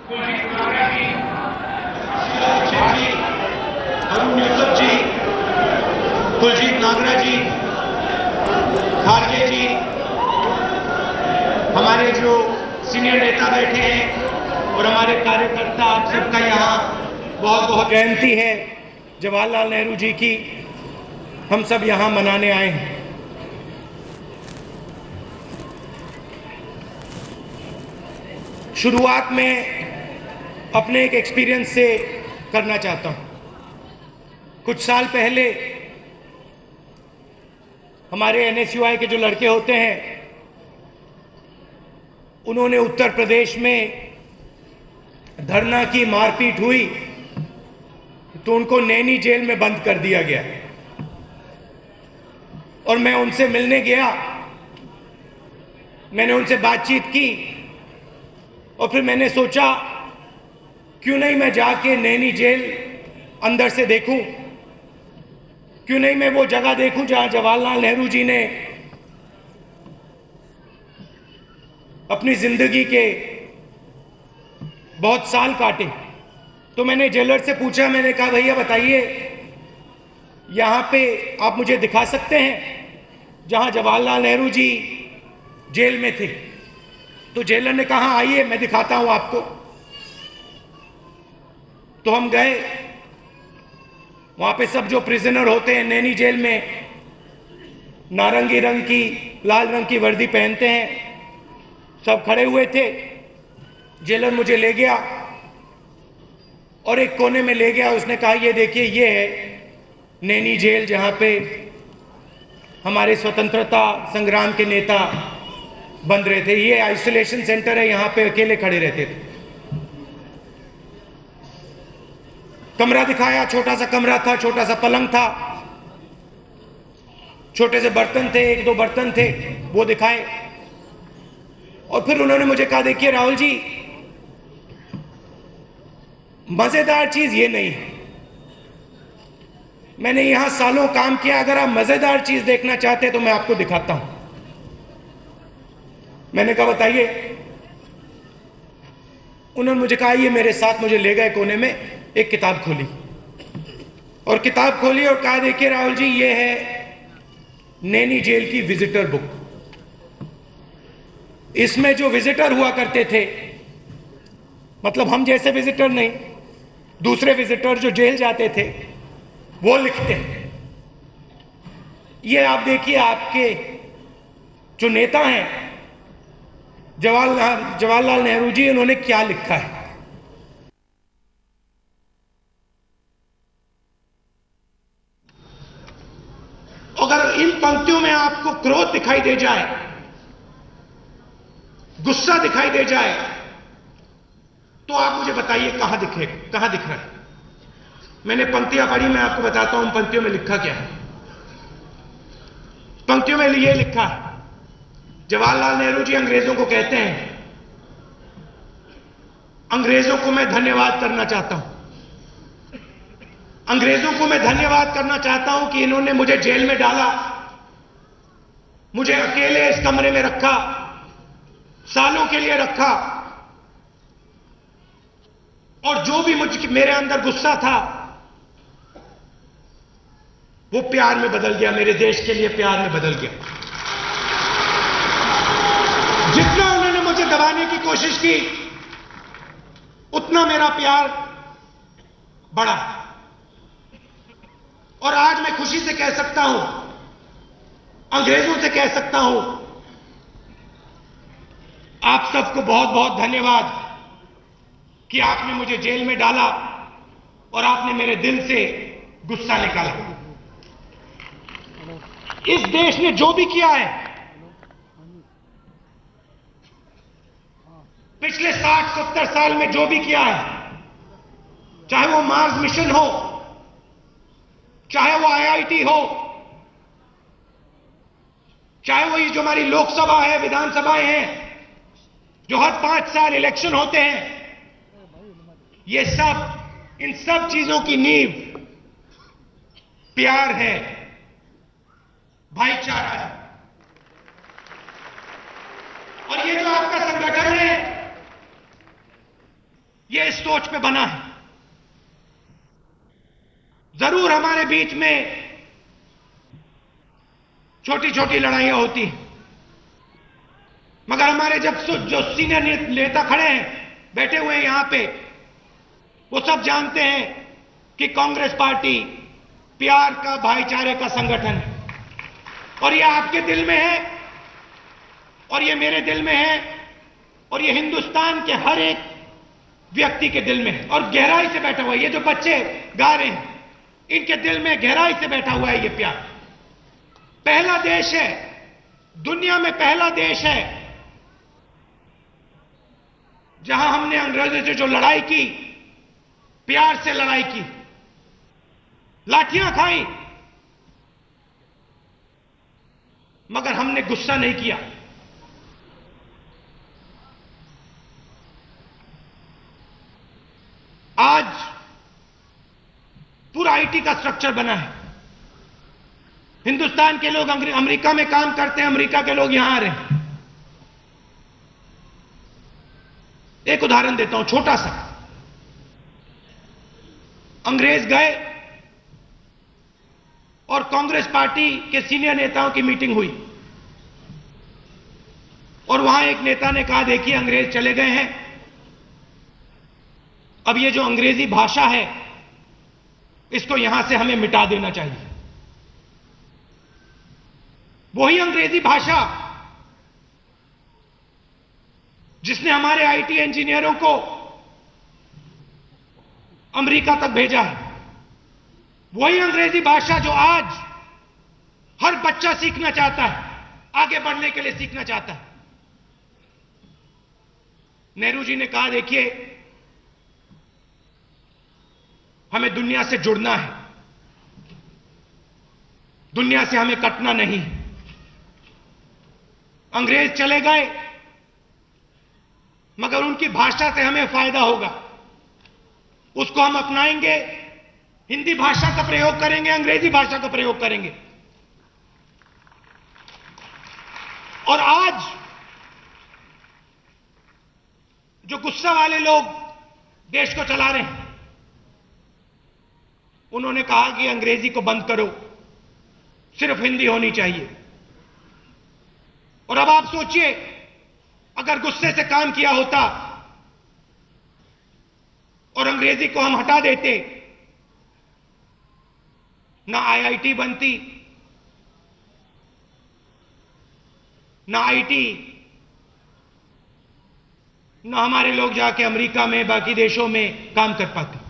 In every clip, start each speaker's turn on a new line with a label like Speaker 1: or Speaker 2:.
Speaker 1: कुलजीत नागरा जी, जी, अरुण यूसुफ जी, कुलजीत नागरा जी, खारगे जी, हमारे जो सीनियर नेता बैठे हैं और हमारे कार्यकर्ता, आप सबका यहाँ बहुत बहुत जयंती है जवाहरलाल नेहरू जी की। हम सब यहाँ मनाने आए हैं। शुरुआत में अपने एक एक्सपीरियंस से करना चाहता हूं। कुछ साल पहले हमारे एनएसयूआई के जो लड़के होते हैं, उन्होंने उत्तर प्रदेश में धरना की, मारपीट हुई तो उनको नैनी जेल में बंद कर दिया गया। और मैं उनसे मिलने गया, मैंने उनसे बातचीत की और फिर मैंने सोचा क्यों नहीं मैं जाके नैनी जेल अंदर से देखूं, क्यों नहीं मैं वो जगह देखूं जहां जवाहरलाल नेहरू जी ने अपनी जिंदगी के बहुत साल काटे। तो मैंने जेलर से पूछा, मैंने कहा भैया बताइए यहां पे आप मुझे दिखा सकते हैं जहां जवाहरलाल नेहरू जी जेल में थे? तो जेलर ने कहा आइए मैं दिखाता हूं आपको। तो हम गए, वहां पे सब जो प्रिजनर होते हैं नैनी जेल में, नारंगी रंग की, लाल रंग की वर्दी पहनते हैं, सब खड़े हुए थे। जेलर मुझे ले गया और एक कोने में ले गया। उसने कहा ये देखिए ये है नैनी जेल जहां पे हमारे स्वतंत्रता संग्राम के नेता बंद रहे थे। ये आइसोलेशन सेंटर है, यहां पे अकेले खड़े रहते थे। कमरा दिखाया, छोटा सा कमरा था, छोटा सा पलंग था, छोटे से बर्तन थे, एक दो बर्तन थे, वो दिखाए। और फिर उन्होंने मुझे कहा देखिए राहुल जी, मजेदार चीज ये नहीं है, मैंने यहां सालों काम किया, अगर आप मजेदार चीज देखना चाहते हैं तो मैं आपको दिखाता हूं। मैंने कहा बताइए। उन्होंने मुझे कहा ये मेरे साथ, मुझे ले गए कोने में, एक किताब खोली और किताब खोली और कहा देखिए राहुल जी ये है नैनी जेल की विजिटर बुक। इसमें जो विजिटर हुआ करते थे, मतलब हम जैसे विजिटर नहीं, दूसरे विजिटर जो जेल जाते थे वो लिखते हैं। ये आप देखिए आपके जो नेता हैं जवाहरलाल नेहरू जी, उन्होंने क्या लिखा है। अगर इन पंक्तियों में आपको क्रोध दिखाई दे जाए, गुस्सा दिखाई दे जाए, तो आप मुझे बताइए कहां दिख रहा है। मैंने पंक्तियां पढ़ी, मैं आपको बताता हूं पंक्तियों में लिखा क्या है। पंक्तियों में ये लिखा है, जवाहरलाल नेहरू जी अंग्रेजों को कहते हैं, अंग्रेजों को मैं धन्यवाद करना चाहता हूं, अंग्रेजों को मैं धन्यवाद करना चाहता हूं कि इन्होंने मुझे जेल में डाला, मुझे अकेले इस कमरे में रखा, सालों के लिए रखा, और जो भी मेरे अंदर गुस्सा था वो प्यार में बदल गया, मेरे देश के लिए प्यार में बदल गया। जितना उन्होंने मुझे दबाने की कोशिश की उतना मेरा प्यार बढ़ा। और आज मैं खुशी से कह सकता हूं, अंग्रेजों से कह सकता हूं, आप सबको बहुत बहुत धन्यवाद कि आपने मुझे जेल में डाला और आपने मेरे दिल से गुस्सा निकाला। इस देश ने जो भी किया है, पिछले 60-70 साल में जो भी किया है, चाहे वो मार्स मिशन हो, चाहे वो आईआईटी हो, चाहे वो ये जो हमारी लोकसभा है, विधानसभाएं हैं, जो हर 5 साल इलेक्शन होते हैं, ये सब, इन सब चीजों की नींव प्यार है, भाईचारा है। और ये जो आपका संगठन है, ये इस सोच पे बना है। जरूर हमारे बीच में छोटी छोटी लड़ाइयां होती हैं, मगर हमारे जब जो सीनियर नेता खड़े हैं, बैठे हुए हैं यहां पे, वो सब जानते हैं कि कांग्रेस पार्टी प्यार का, भाईचारे का संगठन है। और ये आपके दिल में है, और ये मेरे दिल में है, और ये हिंदुस्तान के हर एक व्यक्ति के दिल में है, और गहराई से बैठा हुआ है। ये जो बच्चे गा रहे हैं, इनके दिल में गहराई से बैठा हुआ है ये प्यार। पहला देश है, दुनिया में पहला देश है जहां हमने अंग्रेजों से जो लड़ाई की, प्यार से लड़ाई की, लाठियां खाई, मगर हमने गुस्सा नहीं किया। आज पूरा आईटी का स्ट्रक्चर बना है। हिंदुस्तान के लोग अमेरिका में काम करते हैं, अमेरिका के लोग यहां आ रहे हैं। एक उदाहरण देता हूं छोटा सा। अंग्रेज गए और कांग्रेस पार्टी के सीनियर नेताओं की मीटिंग हुई, और वहां एक नेता ने कहा, देखिए अंग्रेज चले गए हैं, अब ये जो अंग्रेजी भाषा है इसको यहां से हमें मिटा देना चाहिए। वही अंग्रेजी भाषा जिसने हमारे आईटी इंजीनियरों को अमेरिका तक भेजा है, वही अंग्रेजी भाषा जो आज हर बच्चा सीखना चाहता है, आगे बढ़ने के लिए सीखना चाहता है। नेहरू जी ने कहा, देखिए हमें दुनिया से जुड़ना है, दुनिया से हमें कटना नहीं। अंग्रेज चले गए, मगर उनकी भाषा से हमें फायदा होगा, उसको हम अपनाएंगे। हिंदी भाषा का प्रयोग करेंगे, अंग्रेजी भाषा का प्रयोग करेंगे। और आज जो गुस्सा वाले लोग देश को चला रहे हैं, उन्होंने कहा कि अंग्रेजी को बंद करो, सिर्फ हिंदी होनी चाहिए। और अब आप सोचिए, अगर गुस्से से काम किया होता और अंग्रेजी को हम हटा देते, ना आईआईटी बनती, ना आईटी, ना हमारे लोग जाके अमेरिका में, बाकी देशों में काम कर पाते।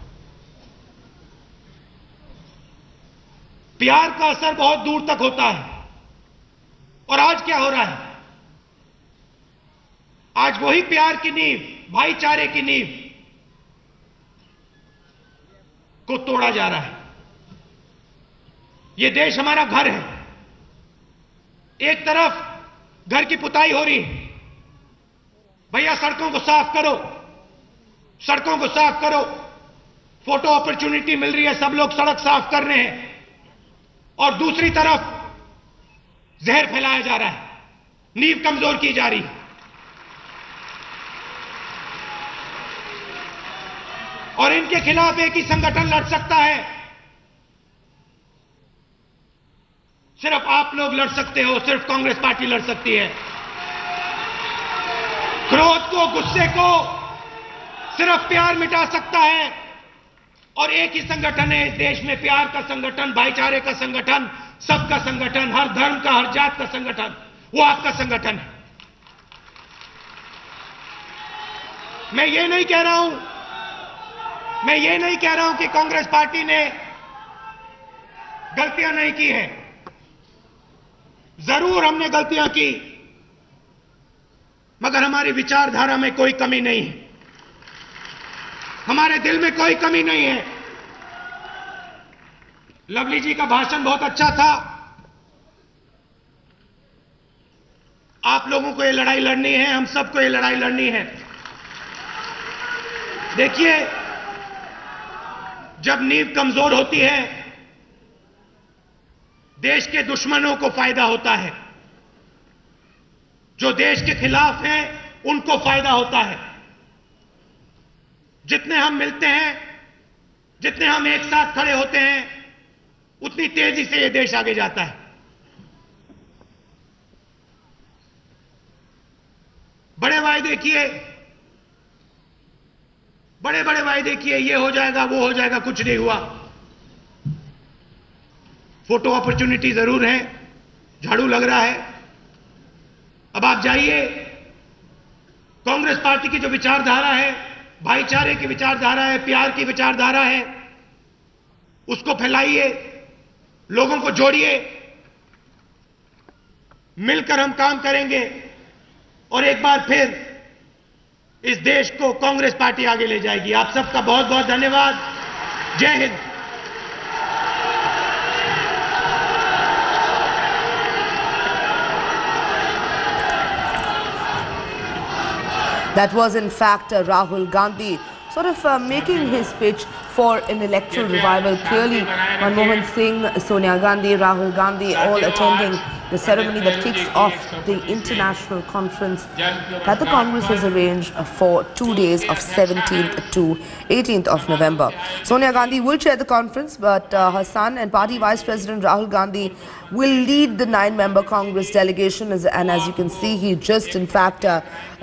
Speaker 1: प्यार का असर बहुत दूर तक होता है। और आज क्या हो रहा है? आज वही प्यार की नींव, भाईचारे की नींव को तोड़ा जा रहा है। यह देश हमारा घर है। एक तरफ घर की पुताई हो रही है, भैया सड़कों को साफ करो, सड़कों को साफ करो, फोटो अपॉर्चुनिटी मिल रही है, सब लोग सड़क साफ कर रहे हैं। और दूसरी तरफ जहर फैलाया जा रहा है, नींव कमजोर की जा रही है। और इनके खिलाफ एक ही संगठन लड़ सकता है, सिर्फ आप लोग लड़ सकते हो, सिर्फ कांग्रेस पार्टी लड़ सकती है। क्रोध को, गुस्से को सिर्फ प्यार मिटा सकता है। और एक ही संगठन है इस देश में, प्यार का संगठन, भाईचारे का संगठन, सबका संगठन, हर धर्म का, हर जात का संगठन, वो आपका संगठन है। मैं ये नहीं कह रहा हूं कि कांग्रेस पार्टी ने गलतियां नहीं की है। जरूर हमने गलतियां की, मगर हमारी विचारधारा में कोई कमी नहीं है, हमारे दिल में कोई कमी नहीं है। लवली जी का भाषण बहुत अच्छा था। आप लोगों को ये लड़ाई लड़नी है, हम सबको ये लड़ाई लड़नी है। देखिए, जब नींव कमजोर होती है, देश के दुश्मनों को फायदा होता है, जो देश के खिलाफ हैं उनको फायदा होता है। जितने हम मिलते हैं, जितने हम एक साथ खड़े होते हैं, उतनी तेजी से ये देश आगे जाता है। बड़े वायदे किए, बड़े बड़े वायदे किए, ये हो जाएगा वो हो जाएगा, कुछ नहीं हुआ। फोटो अपॉर्चुनिटी जरूर है, झाड़ू लग रहा है। अब आप जाइए, कांग्रेस पार्टी की जो विचारधारा है, भाईचारे की विचारधारा है, प्यार की विचारधारा है, उसको फैलाइए, लोगों को जोड़िए, मिलकर हम काम करेंगे और एक बार फिर इस देश को कांग्रेस पार्टी आगे ले जाएगी। आप सबका बहुत बहुत धन्यवाद। जय Hind.
Speaker 2: That was in fact Rahul Gandhi sort of making his pitch for an electoral revival. Clearly, Manmohan Singh, Sonia Gandhi, Rahul Gandhi all attending the ceremony that kicks off the international conference that the Congress has arranged for 2 days of 17th to 18th of November. Sonia Gandhi will chair the conference, but her son and party vice president Rahul Gandhi will lead the 9-member Congress delegation, and as you can see, he just in fact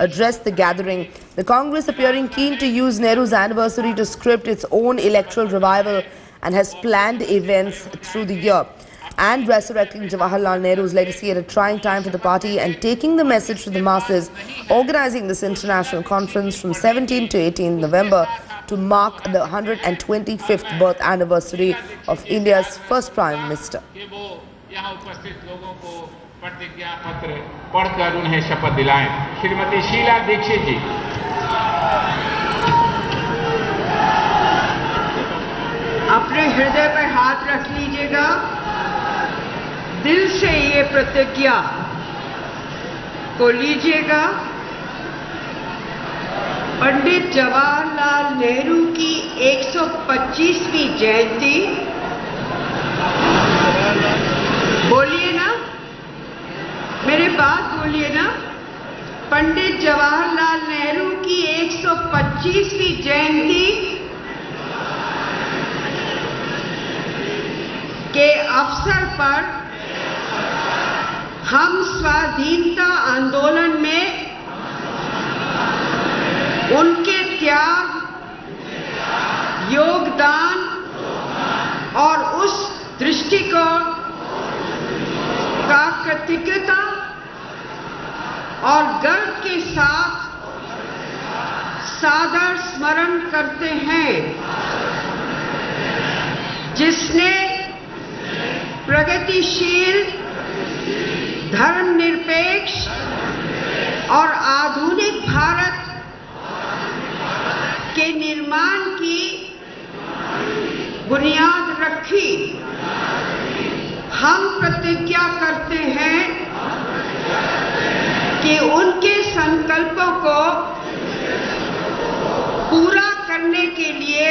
Speaker 2: addressed the gathering. The Congress appearing keen to use Nehru's anniversary to script its own electoral revival and has planned events through the year and resurrecting Jawaharlal Nehru's legacy at a trying time for the party and taking the message to the masses, organizing this international conference from 17 to 18 November to mark the 125th birth anniversary of India's first Prime Minister.
Speaker 3: यहाँ उपस्थित लोगों को प्रतिज्ञा पत्र पढ़कर उन्हें शपथ दिलाएं। श्रीमती शीला दीक्षित जी।
Speaker 4: अपने हृदय पर हाथ रख लीजिएगा, दिल से ये प्रतिज्ञा को लीजिएगा। पंडित जवाहरलाल नेहरू की 125वीं जयंती, बोलिए ना, मेरे बात बोलिए ना। पंडित जवाहरलाल नेहरू की 125वीं जयंती के अवसर पर हम स्वाधीनता आंदोलन में उनके त्याग, योगदान और उस दृष्टिकोण का कृतज्ञता और गर्व के साथ सादर स्मरण करते हैं, जिसने प्रगतिशील, धर्मनिरपेक्ष और आधुनिक भारत के निर्माण की बुनियाद रखी। हम प्रतिज्ञा करते हैं कि उनके संकल्पों को पूरा करने के लिए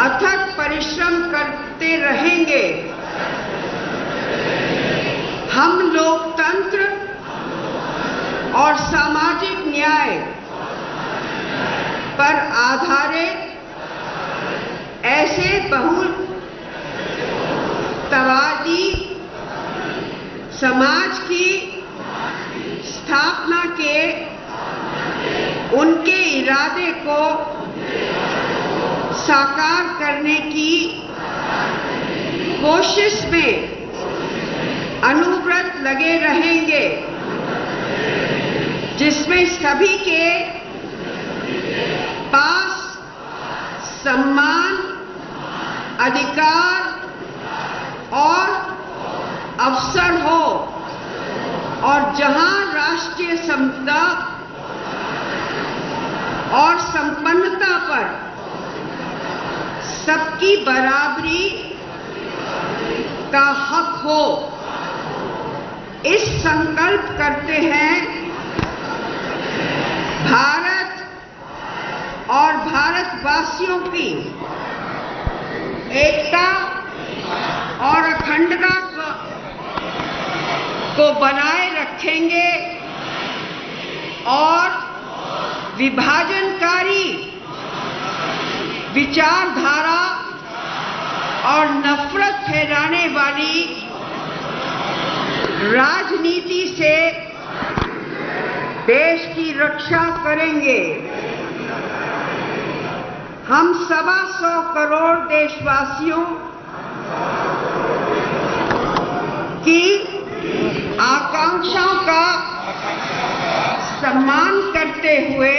Speaker 4: अथक परिश्रम करते रहेंगे। हम लोकतंत्र और सामाजिक न्याय पर आधारित ऐसे बहुतवादी समाज की स्थापना के उनके इरादे को साकार करने की कोशिश में अनुव्रत लगे रहेंगे, जिसमें सभी के पास सम्मान, अधिकार और अवसर हो और जहां राष्ट्रीय समता और संपन्नता पर सबकी बराबरी का हक हो। इस संकल्प करते हैं भारत और भारतवासियों की एकता और अखंडता को बनाए रखेंगे और विभाजनकारी विचारधारा और नफरत फैलाने वाली राजनीति से देश की रक्षा करेंगे। हम 125 करोड़ देशवासियों की आकांक्षाओं का सम्मान करते हुए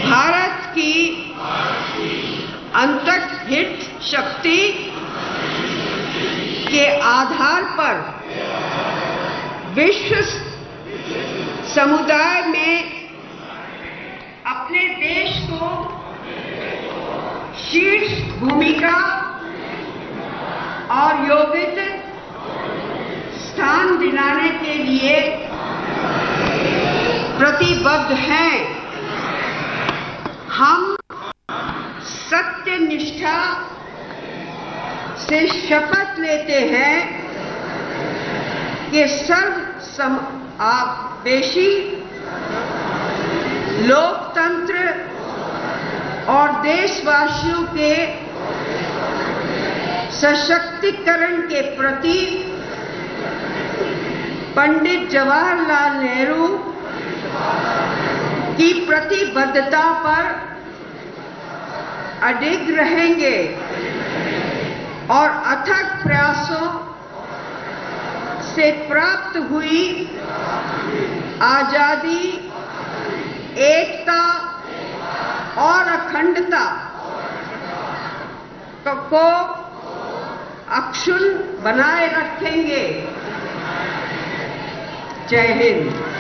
Speaker 4: भारत की अंतर्हित शक्ति के आधार पर विश्व समुदाय में अपने देश को शीर्ष भूमिका और योग्यत स्थान दिलाने के लिए प्रतिबद्ध हैं। हम सत्य निष्ठा से शपथ लेते हैं कि सर्वसमावेशी लोकतंत्र और देशवासियों के सशक्तिकरण के प्रति पंडित जवाहरलाल नेहरू की प्रतिबद्धता पर अडिग रहेंगे और अथक प्रयासों से प्राप्त हुई आजादी, एकता और अखंडता को अक्षुण्ण बनाए रखेंगे। जय हिंद।